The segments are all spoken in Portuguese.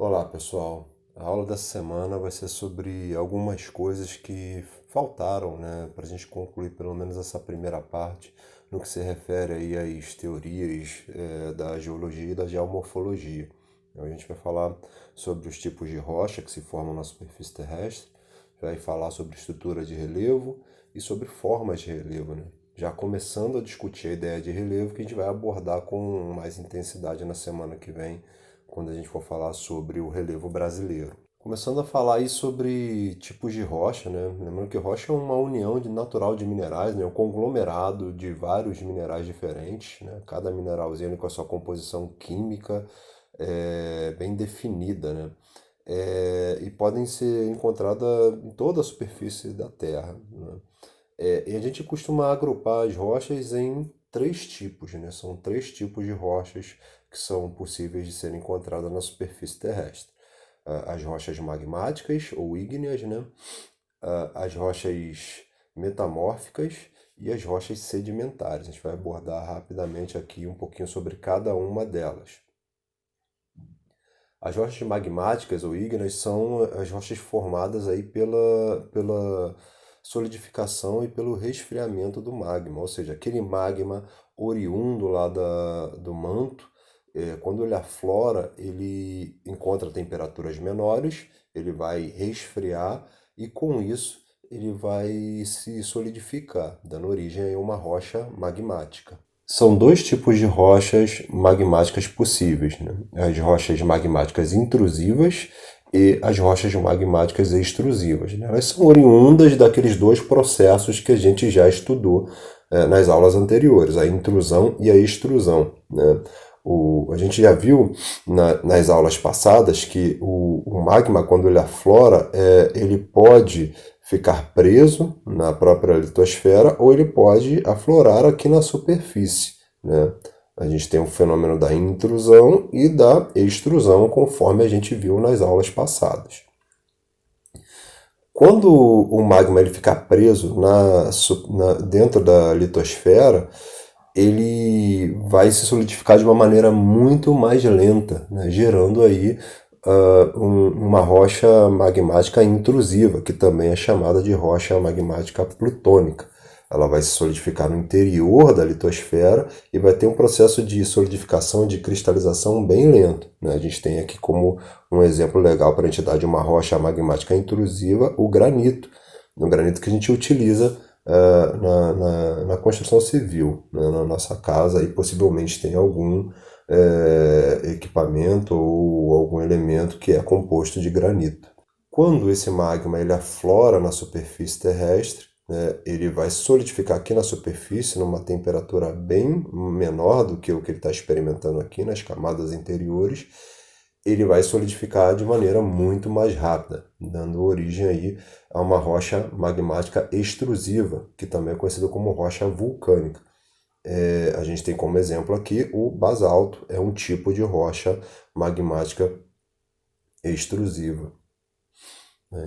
Olá, pessoal. A aula dessa semana vai ser sobre algumas coisas que faltaram, né, para a gente concluir pelo menos essa primeira parte, no que se refere aí às teorias da geologia e da geomorfologia. Então, a gente vai falar sobre os tipos de rocha que se formam na superfície terrestre, vai falar sobre estrutura de relevo e sobre formas de relevo, né? Já começando a discutir a ideia de relevo, que a gente vai abordar com mais intensidade na semana que vem, quando a gente for falar sobre o relevo brasileiro. Começando a falar aí sobre tipos de rocha, né? Lembrando que rocha é uma união natural de minerais, né? Um conglomerado de vários minerais diferentes, né? Cada mineralzinho com a sua composição química bem definida, né? E podem ser encontradas em toda a superfície da Terra, né? E a gente costuma agrupar as rochas em três tipos, né? São três tipos de rochas que são possíveis de serem encontradas na superfície terrestre. As rochas magmáticas ou ígneas, né? As rochas metamórficas e as rochas sedimentares. A gente vai abordar rapidamente aqui um pouquinho sobre cada uma delas. As rochas magmáticas ou ígneas são as rochas formadas aí pela solidificação e pelo resfriamento do magma, ou seja, aquele magma oriundo lá do manto, quando ele aflora, ele encontra temperaturas menores, ele vai resfriar e com isso ele vai se solidificar, dando origem a uma rocha magmática. São dois tipos de rochas magmáticas possíveis, né? As rochas magmáticas intrusivas e as rochas magmáticas extrusivas, né? Elas são oriundas daqueles dois processos que a gente já estudou nas aulas anteriores, a intrusão e a extrusão, né? A gente já viu nas aulas passadas que o magma, quando ele aflora, ele pode ficar preso na própria litosfera ou ele pode aflorar aqui na superfície, né? A gente tem o fenômeno da intrusão e da extrusão, conforme a gente viu nas aulas passadas. Quando o magma ele ficar preso dentro da litosfera, ele vai se solidificar de uma maneira muito mais lenta, né? Gerando aí uma rocha magmática intrusiva, que também é chamada de rocha magmática plutônica. Ela vai se solidificar no interior da litosfera e vai ter um processo de solidificação, de cristalização bem lento, né? A gente tem aqui como um exemplo legal para a gente dar de uma rocha magmática intrusiva o granito. O granito que a gente utiliza na construção civil, né, na nossa casa, e possivelmente tem algum equipamento ou algum elemento que é composto de granito. Quando esse magma ele aflora na superfície terrestre, né, ele vai solidificar aqui na superfície numa temperatura bem menor do que o que ele está experimentando aqui nas camadas interiores. Ele vai solidificar de maneira muito mais rápida, dando origem aí a uma rocha magmática extrusiva, que também é conhecida como rocha vulcânica. A gente tem como exemplo aqui o basalto, é um tipo de rocha magmática extrusiva.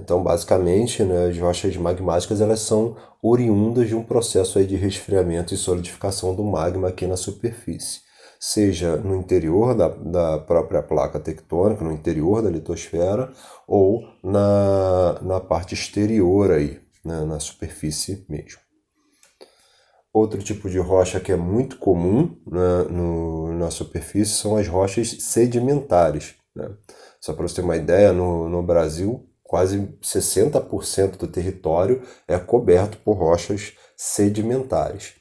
Então, basicamente, né, as rochas magmáticas elas são oriundas de um processo aí de resfriamento e solidificação do magma aqui na superfície, seja no interior da própria placa tectônica, no interior da litosfera, ou na parte exterior aí, né, na superfície mesmo. Outro tipo de rocha que é muito comum, né, na superfície são as rochas sedimentares, né? Só para você ter uma ideia, no Brasil, quase 60% do território é coberto por rochas sedimentares.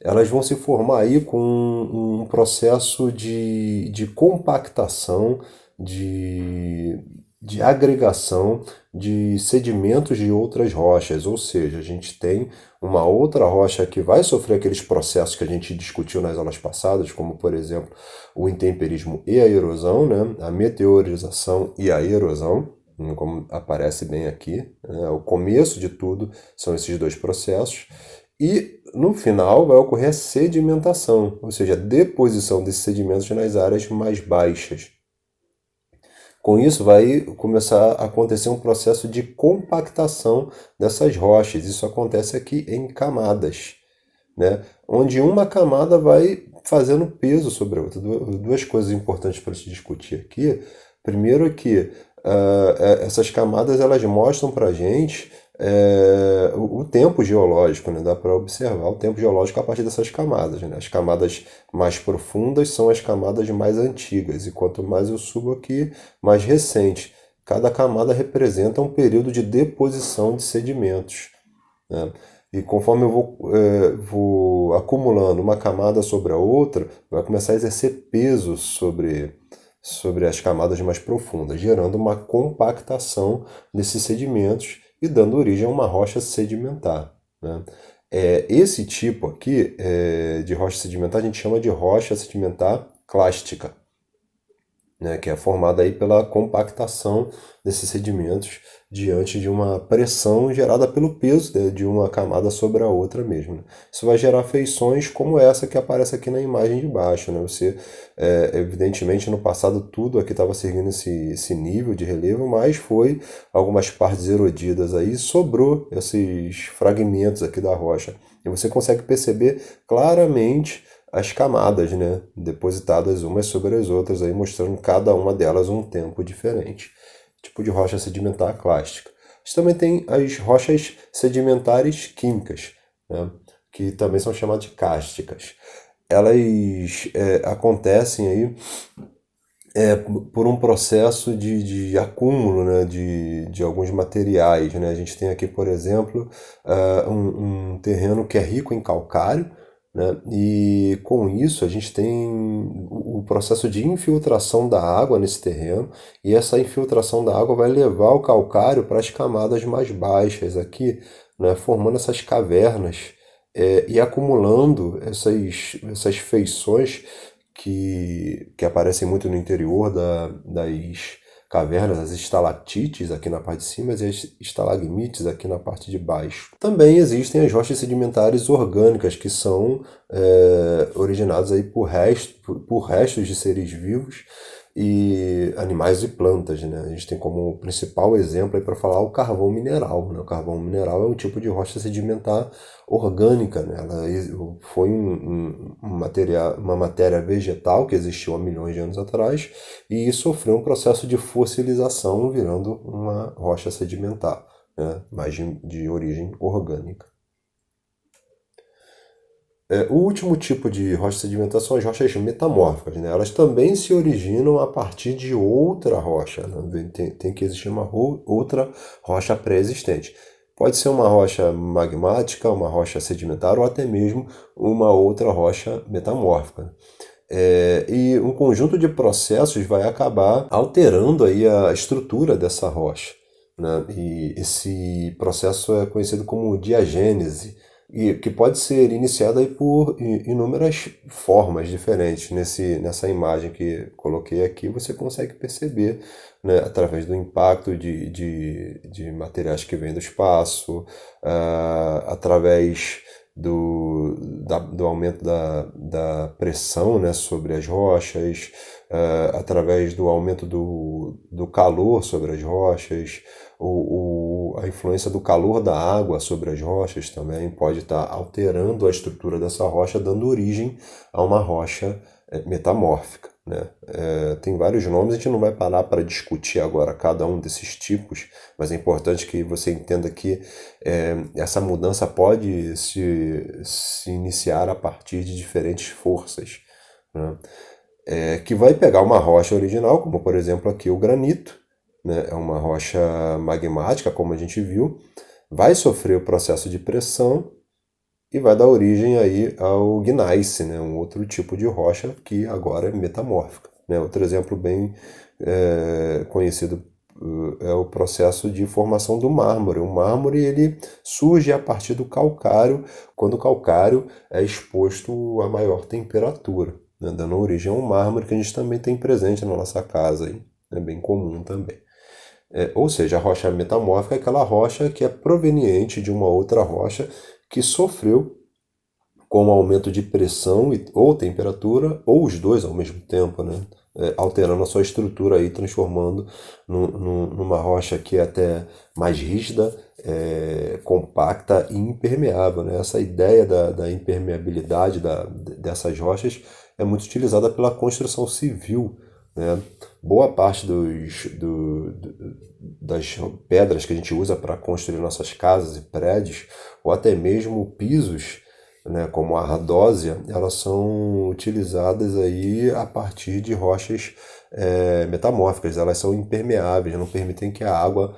Elas vão se formar aí com um processo de compactação, de agregação de sedimentos de outras rochas, ou seja, a gente tem uma outra rocha que vai sofrer aqueles processos que a gente discutiu nas aulas passadas, como por exemplo o intemperismo e a erosão, né? A meteorização e a erosão, como aparece bem aqui, né? O começo de tudo são esses dois processos, e no final vai ocorrer a sedimentação, ou seja, a deposição desses sedimentos nas áreas mais baixas. Com isso, vai começar a acontecer um processo de compactação dessas rochas. Isso acontece aqui em camadas, né? Onde uma camada vai fazendo peso sobre a outra. Duas coisas importantes para se discutir aqui. Primeiro é que essas camadas elas mostram para a gente o tempo geológico, né? Dá para observar o tempo geológico a partir dessas camadas, né? As camadas mais profundas são as camadas mais antigas, e quanto mais eu subo aqui, mais recente. Cada camada representa um período de deposição de sedimentos, né? E conforme eu vou acumulando uma camada sobre a outra, vai começar a exercer peso sobre as camadas mais profundas, gerando uma compactação desses sedimentos e dando origem a uma rocha sedimentar, né? Esse tipo aqui de rocha sedimentar a gente chama de rocha sedimentar clástica, né, que é formada aí pela compactação desses sedimentos diante de uma pressão gerada pelo peso, né, de uma camada sobre a outra mesmo, né? Isso vai gerar feições como essa que aparece aqui na imagem de baixo, né? Evidentemente, no passado tudo aqui estava seguindo esse nível de relevo, mas foi algumas partes erodidas aí, sobrou esses fragmentos aqui da rocha. E você consegue perceber claramente as camadas, né, depositadas umas sobre as outras, aí mostrando cada uma delas um tempo diferente. Tipo de rocha sedimentar clástica. A gente também tem as rochas sedimentares químicas, né, que também são chamadas de cársticas. Elas acontecem aí por um processo de acúmulo, né, de alguns materiais, né? A gente tem aqui, por exemplo, um terreno que é rico em calcário, né? E com isso a gente tem o processo de infiltração da água nesse terreno, e essa infiltração da água vai levar o calcário para as camadas mais baixas aqui, né? Formando essas cavernas e acumulando essas feições que aparecem muito no interior das cavernas, as estalactites aqui na parte de cima e as estalagmites aqui na parte de baixo. Também existem as rochas sedimentares orgânicas, que são originadas aí por restos de seres vivos e animais e plantas, né? A gente tem como principal exemplo para falar o carvão mineral, né? O carvão mineral é um tipo de rocha sedimentar orgânica, né? Ela foi uma matéria vegetal que existiu há milhões de anos atrás e sofreu um processo de fossilização, virando uma rocha sedimentar, né? Mas de origem orgânica. O último tipo de rocha sedimentar são as rochas metamórficas, né? Elas também se originam a partir de outra rocha, né? Tem que existir uma outra rocha pré-existente. Pode ser uma rocha magmática, uma rocha sedimentar ou até mesmo uma outra rocha metamórfica. E um conjunto de processos vai acabar alterando aí a estrutura dessa rocha, né? E esse processo é conhecido como diagênese, e que pode ser iniciado aí por inúmeras formas diferentes. Nessa imagem que coloquei aqui, você consegue perceber, né, através do impacto de materiais que vêm do espaço, através do aumento da pressão, né, sobre as rochas, através do aumento do calor sobre as rochas, a influência do calor da água sobre as rochas também pode estar alterando a estrutura dessa rocha, dando origem a uma rocha metamórfica, né? Tem vários nomes, a gente não vai parar para discutir agora cada um desses tipos, mas é importante que você entenda que essa mudança pode se iniciar a partir de diferentes forças, né? Que vai pegar uma rocha original, como por exemplo aqui o granito, né? É uma rocha magmática, como a gente viu, vai sofrer o processo de pressão e vai dar origem aí ao gneiss, né? Um outro tipo de rocha que agora é metamórfica, né? Outro exemplo bem conhecido é o processo de formação do mármore. O mármore ele surge a partir do calcário, quando o calcário é exposto a maior temperatura, né? Dando origem a um mármore que a gente também tem presente na nossa casa, hein? É bem comum também. Ou seja, a rocha metamórfica é aquela rocha que é proveniente de uma outra rocha que sofreu com o aumento de pressão ou temperatura, ou os dois ao mesmo tempo, né? Alterando a sua estrutura aí, transformando numa rocha que é até mais rígida, compacta e impermeável, né? Essa ideia da impermeabilidade dessas rochas é muito utilizada pela construção civil, né? Boa parte das pedras que a gente usa para construir nossas casas e prédios, ou até mesmo pisos, né, como a ardósia, elas são utilizadas aí a partir de rochas metamórficas. Elas são impermeáveis, não permitem que a água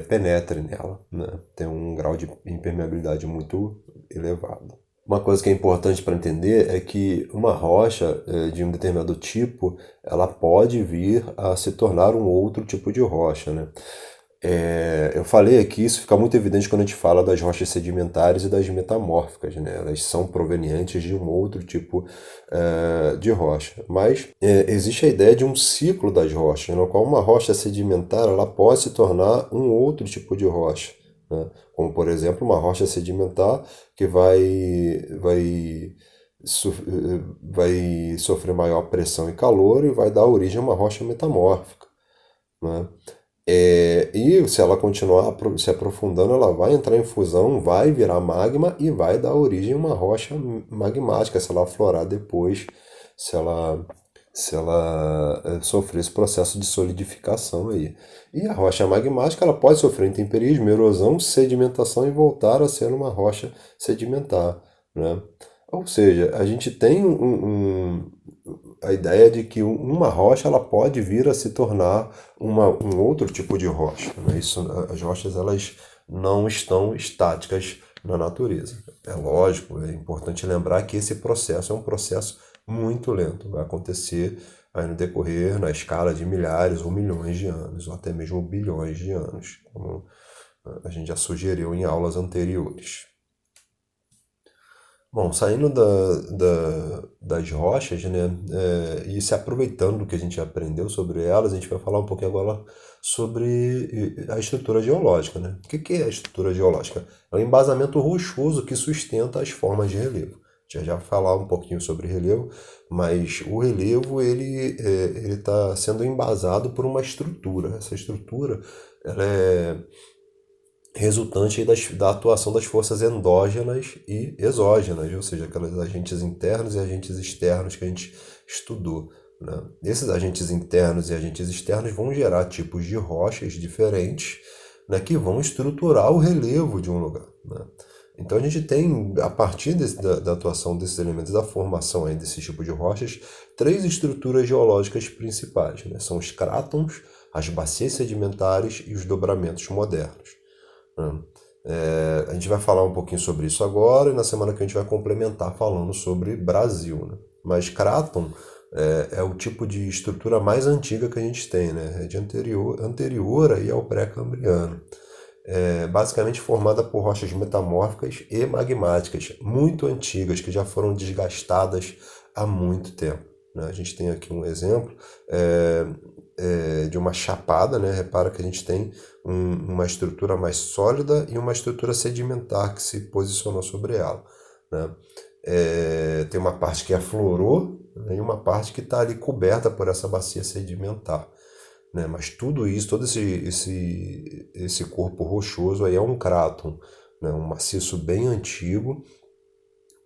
penetre nela, né? Tem um grau de impermeabilidade muito elevado. Uma coisa que é importante para entender é que uma rocha de um determinado tipo, ela pode vir a se tornar um outro tipo de rocha, né? Eu falei aqui, isso fica muito evidente quando a gente fala das rochas sedimentares e das metamórficas, né? Elas são provenientes de um outro tipo de rocha. Mas existe a ideia de um ciclo das rochas, no qual uma rocha sedimentar ela pode se tornar um outro tipo de rocha, né? Como, por exemplo, uma rocha sedimentar que vai sofrer maior pressão e calor e vai dar origem a uma rocha metamórfica, né? E se ela continuar se aprofundando, ela vai entrar em fusão, vai virar magma e vai dar origem a uma rocha magmática, se ela aflorar depois, se ela, se ela sofrer esse processo de solidificação aí. E a rocha magmática ela pode sofrer intemperismo, erosão, sedimentação e voltar a ser uma rocha sedimentar, né? Ou seja, a gente tem a ideia de que uma rocha ela pode vir a se tornar um outro tipo de rocha, né? As rochas elas não estão estáticas na natureza. É lógico, é importante lembrar que esse processo é um processo muito lento, vai acontecer aí no decorrer, na escala de milhares ou milhões de anos, ou até mesmo bilhões de anos, como a gente já sugeriu em aulas anteriores. Bom, saindo das rochas, né, e se aproveitando do que a gente aprendeu sobre elas, a gente vai falar um pouquinho agora sobre a estrutura geológica, né? O que é a estrutura geológica? É um embasamento rochoso que sustenta as formas de relevo. A gente já vai falar um pouquinho sobre relevo, mas o relevo ele está sendo embasado por uma estrutura. Essa estrutura ela é resultante da atuação das forças endógenas e exógenas, ou seja, aqueles agentes internos e agentes externos que a gente estudou, né? Esses agentes internos e agentes externos vão gerar tipos de rochas diferentes, né, que vão estruturar o relevo de um lugar, né? Então a gente tem, a partir da atuação desses elementos, da formação aí desse tipo de rochas, três estruturas geológicas principais, né? São os crátons, as bacias sedimentares e os dobramentos modernos, né? A gente vai falar um pouquinho sobre isso agora e na semana que a gente vai complementar falando sobre Brasil, né? Mas Craton é o tipo de estrutura mais antiga que a gente tem, né? É de anterior aí ao pré-cambriano. Basicamente formada por rochas metamórficas e magmáticas muito antigas que já foram desgastadas há muito tempo, né? A gente tem aqui um exemplo de uma chapada, né? Repara que a gente tem uma estrutura mais sólida e uma estrutura sedimentar que se posicionou sobre ela, né? Tem uma parte que aflorou, né, e uma parte que está ali coberta por essa bacia sedimentar, né? Mas tudo isso, todo esse corpo rochoso aí é um cráton, né? Um maciço bem antigo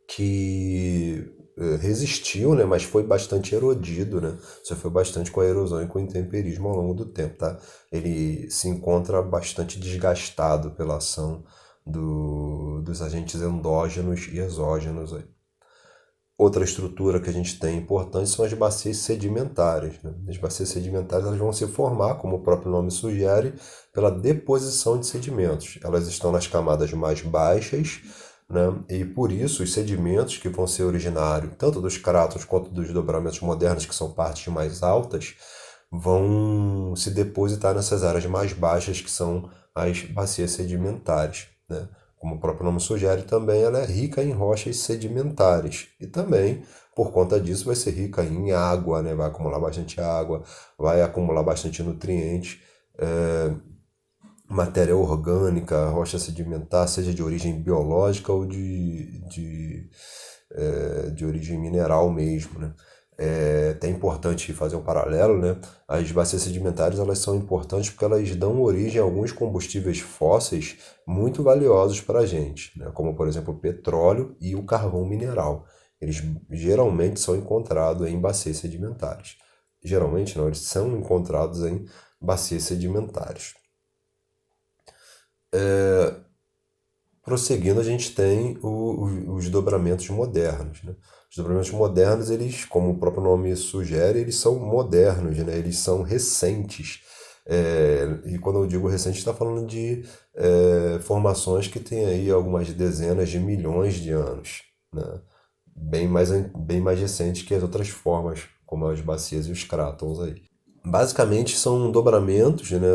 que resistiu, né? Mas foi bastante erodido, né? Sofreu bastante com a erosão e com o intemperismo ao longo do tempo, tá? Ele se encontra bastante desgastado pela ação dos agentes endógenos e exógenos aí. Outra estrutura que a gente tem importante são as bacias sedimentares, né? As bacias sedimentares elas vão se formar, como o próprio nome sugere, pela deposição de sedimentos. Elas estão nas camadas mais baixas, né? E por isso os sedimentos que vão ser originários tanto dos crátons quanto dos dobramentos modernos, que são partes mais altas, vão se depositar nessas áreas mais baixas, que são as bacias sedimentares, né? Como o próprio nome sugere, também ela é rica em rochas sedimentares e também, por conta disso, vai ser rica em água, né? Vai acumular bastante água, vai acumular bastante nutrientes, matéria orgânica, rocha sedimentar, seja de origem biológica ou de origem mineral mesmo, né? É até importante fazer um paralelo, né? As bacias sedimentares elas são importantes porque elas dão origem a alguns combustíveis fósseis muito valiosos para a gente, né? Como por exemplo o petróleo e o carvão mineral. Eles geralmente são encontrados em bacias sedimentares. geralmente não, eles são encontrados em bacias sedimentares. Prosseguindo, a gente tem os dobramentos modernos, né? Os dobramentos modernos, eles, como o próprio nome sugere, eles são modernos, né? Eles são recentes. E quando eu digo recente, está falando de formações que têm aí algumas dezenas de milhões de anos, né? Bem mais recentes que as outras formas, como as bacias e os crátons aí. Basicamente são dobramentos, né,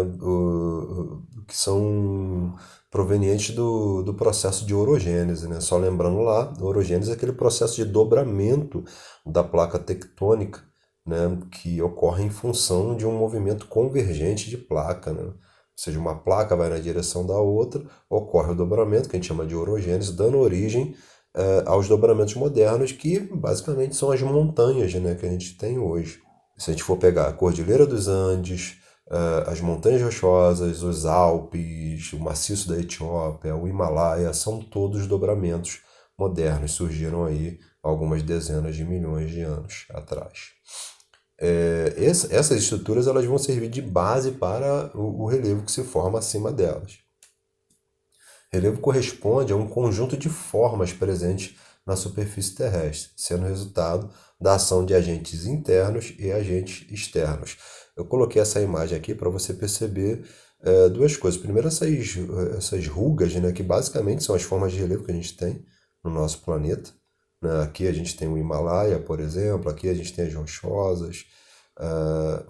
que são provenientes do processo de orogênese, né? Só lembrando lá, orogênese é aquele processo de dobramento da placa tectônica, né, que ocorre em função de um movimento convergente de placa, né? Ou seja, uma placa vai na direção da outra, ocorre o dobramento, que a gente chama de orogênese, dando origem aos dobramentos modernos, que basicamente são as montanhas, né, que a gente tem hoje. Se a gente for pegar a Cordilheira dos Andes, as Montanhas Rochosas, os Alpes, o Maciço da Etiópia, o Himalaia, são todos dobramentos modernos, surgiram aí algumas dezenas de milhões de anos atrás. Essas estruturas elas vão servir de base para o relevo que se forma acima delas. Relevo corresponde a um conjunto de formas presentes na superfície terrestre, sendo resultado da ação de agentes internos e agentes externos. Eu coloquei essa imagem aqui para você perceber duas coisas. Primeiro, essas rugas, né, que basicamente são as formas de relevo que a gente tem no nosso planeta. Né? Aqui a gente tem o Himalaia, por exemplo, aqui a gente tem as Rochosas, a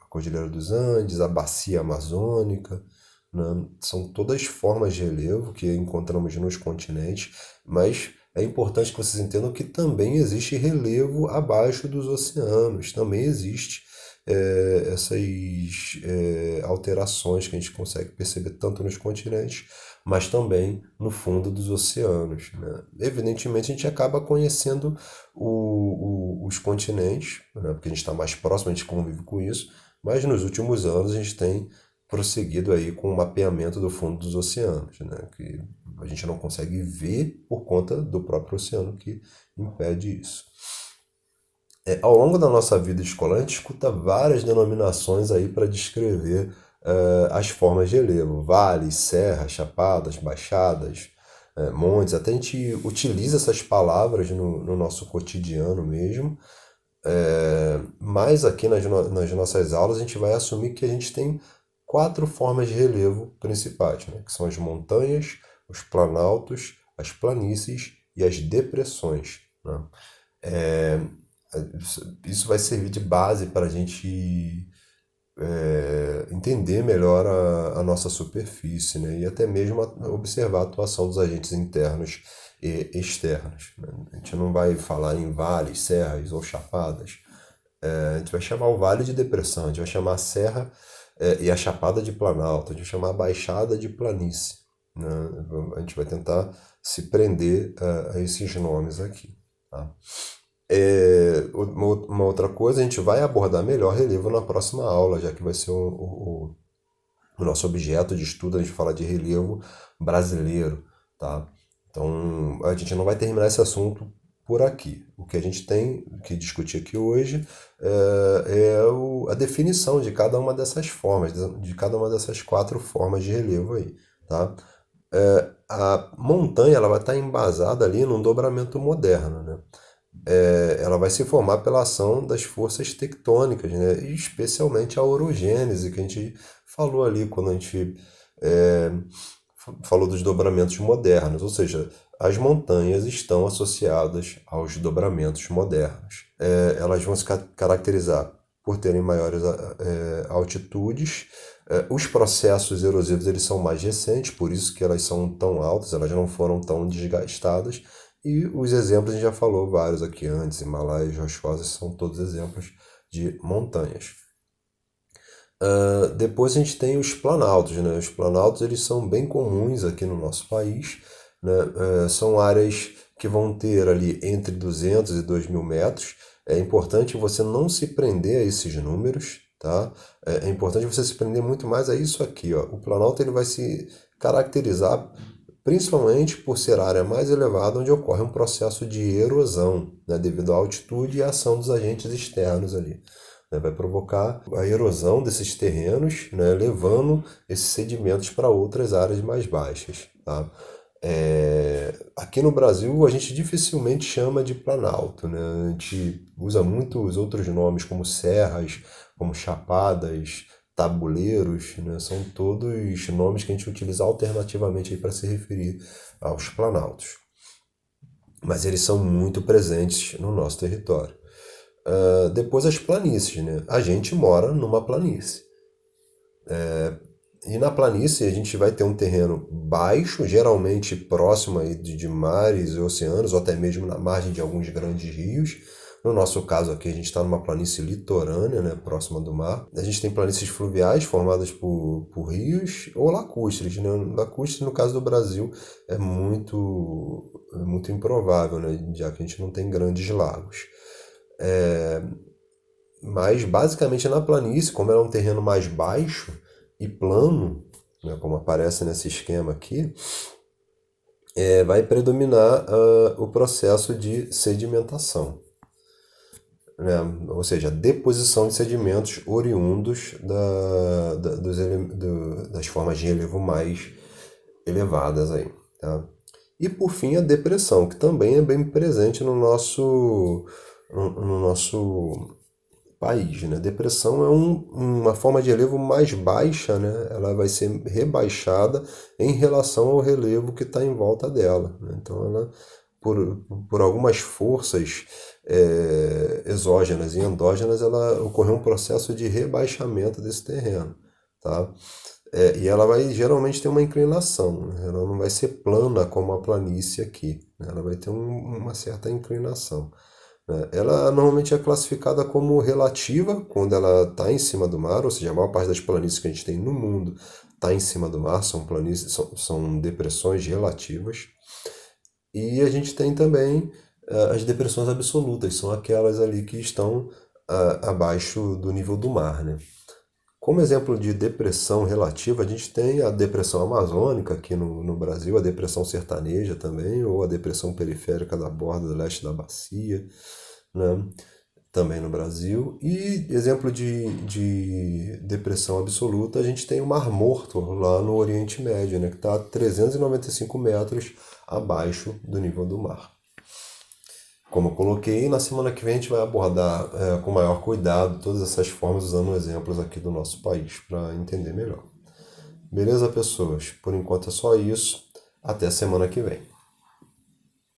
Cordilheira dos Andes, a Bacia Amazônica. Né? São todas formas de relevo que encontramos nos continentes, mas é importante que vocês entendam que também existe relevo abaixo dos oceanos, também existe essas alterações que a gente consegue perceber tanto nos continentes, mas também no fundo dos oceanos. Né? Evidentemente, a gente acaba conhecendo os continentes, né? Porque a gente está mais próximo, a gente convive com isso, mas nos últimos anos a gente tem prosseguido aí com o mapeamento do fundo dos oceanos, né? Que a gente não consegue ver por conta do próprio oceano que impede isso. Ao longo da nossa vida escolar, a gente escuta várias denominações aí para descrever as formas de relevo, vales, serras, chapadas, baixadas, montes, até a gente utiliza essas palavras no nosso cotidiano mesmo, mas aqui nas nossas aulas a gente vai assumir que a gente tem quatro formas de relevo principais, né? Que são as montanhas, os planaltos, as planícies e as depressões. Né? Isso vai servir de base para a gente entender melhor a nossa superfície, né? E até mesmo observar a atuação dos agentes internos e externos. Né? A gente não vai falar em vales, serras ou chapadas. A gente vai chamar o vale de depressão, a gente vai chamar a serra e a chapada de planalto, a gente vai chamar a baixada de planície. Né? A gente vai tentar se prender a esses nomes aqui. Tá? Uma outra coisa, a gente vai abordar melhor relevo na próxima aula, já que vai ser o nosso objeto de estudo, a gente fala de relevo brasileiro, tá? Então, a gente não vai terminar esse assunto por aqui. O que a gente tem que discutir aqui hoje a definição de cada uma dessas formas, de cada uma dessas quatro formas de relevo aí, tá? A montanha ela vai estar embasada ali num dobramento moderno, né? Ela vai se formar pela ação das forças tectônicas, né? E especialmente a orogênese, que a gente falou ali quando a gente falou dos dobramentos modernos, ou seja, as montanhas estão associadas aos dobramentos modernos. Elas vão se caracterizar por terem maiores altitudes. Os processos erosivos eles são mais recentes, por isso que elas são tão altas, elas não foram tão desgastadas. E os exemplos a gente já falou vários aqui antes, Himalaias, Rochosas, são todos exemplos de montanhas. Depois a gente tem os planaltos, né? Os planaltos eles são bem comuns aqui no nosso país, né? São áreas que vão ter ali entre 200 e 2.000 metros. É importante você não se prender a esses números, tá? É importante você se prender muito mais a isso aqui, ó. O planalto ele vai se caracterizar principalmente por ser a área mais elevada onde ocorre um processo de erosão, né? Devido à altitude e à ação dos agentes externos ali. né? Vai provocar a erosão desses terrenos, né? Levando esses sedimentos para outras áreas mais baixas, tá? Aqui no Brasil a gente dificilmente chama de planalto, né? A gente usa muitos outros nomes como serras, como chapadas, tabuleiros, né? São todos nomes que a gente utiliza alternativamente para se referir aos planaltos. Mas eles são muito presentes no nosso território. Depois as planícies, né? A gente mora numa planície. E na planície a gente vai ter um terreno baixo, geralmente próximo aí de mares e oceanos, ou até mesmo na margem de alguns grandes rios. No nosso caso aqui, a gente está numa planície litorânea, né, próxima do mar. A gente tem planícies fluviais formadas por rios ou lacustres, né? Lacustre, no caso do Brasil, é muito improvável, né, já que a gente não tem grandes lagos. Mas basicamente na planície, como ela é um terreno mais baixo e plano, né, como aparece nesse esquema aqui, vai predominar o processo de sedimentação, né? Ou seja, a deposição de sedimentos oriundos das formas de relevo mais elevadas aí, tá? E por fim a depressão, que também é bem presente no nosso país, né? Depressão é uma forma de relevo mais baixa, né? Ela vai ser rebaixada em relação ao relevo que está em volta dela, né? Então, ela, por algumas forças exógenas e endógenas, ela ocorreu um processo de rebaixamento desse terreno, tá? E ela vai geralmente ter uma inclinação, né? Ela não vai ser plana como a planície aqui, né? Ela vai ter uma certa inclinação, né? Ela normalmente é classificada como relativa quando ela está em cima do mar, ou seja, a maior parte das planícies que a gente tem no mundo está em cima do mar, são planícies, são depressões relativas. E a gente tem também as depressões absolutas, são aquelas ali que estão abaixo do nível do mar, né? Como exemplo de depressão relativa, a gente tem a depressão amazônica aqui no Brasil, a depressão sertaneja também, ou a depressão periférica da borda do leste da bacia, né? Também no Brasil. E exemplo de depressão absoluta, a gente tem o Mar Morto lá no Oriente Médio, né? Que está a 395 metros abaixo do nível do mar. Como eu coloquei, na semana que vem a gente vai abordar com maior cuidado todas essas formas, usando exemplos aqui do nosso país para entender melhor. Beleza, pessoas? Por enquanto é só isso. Até a semana que vem.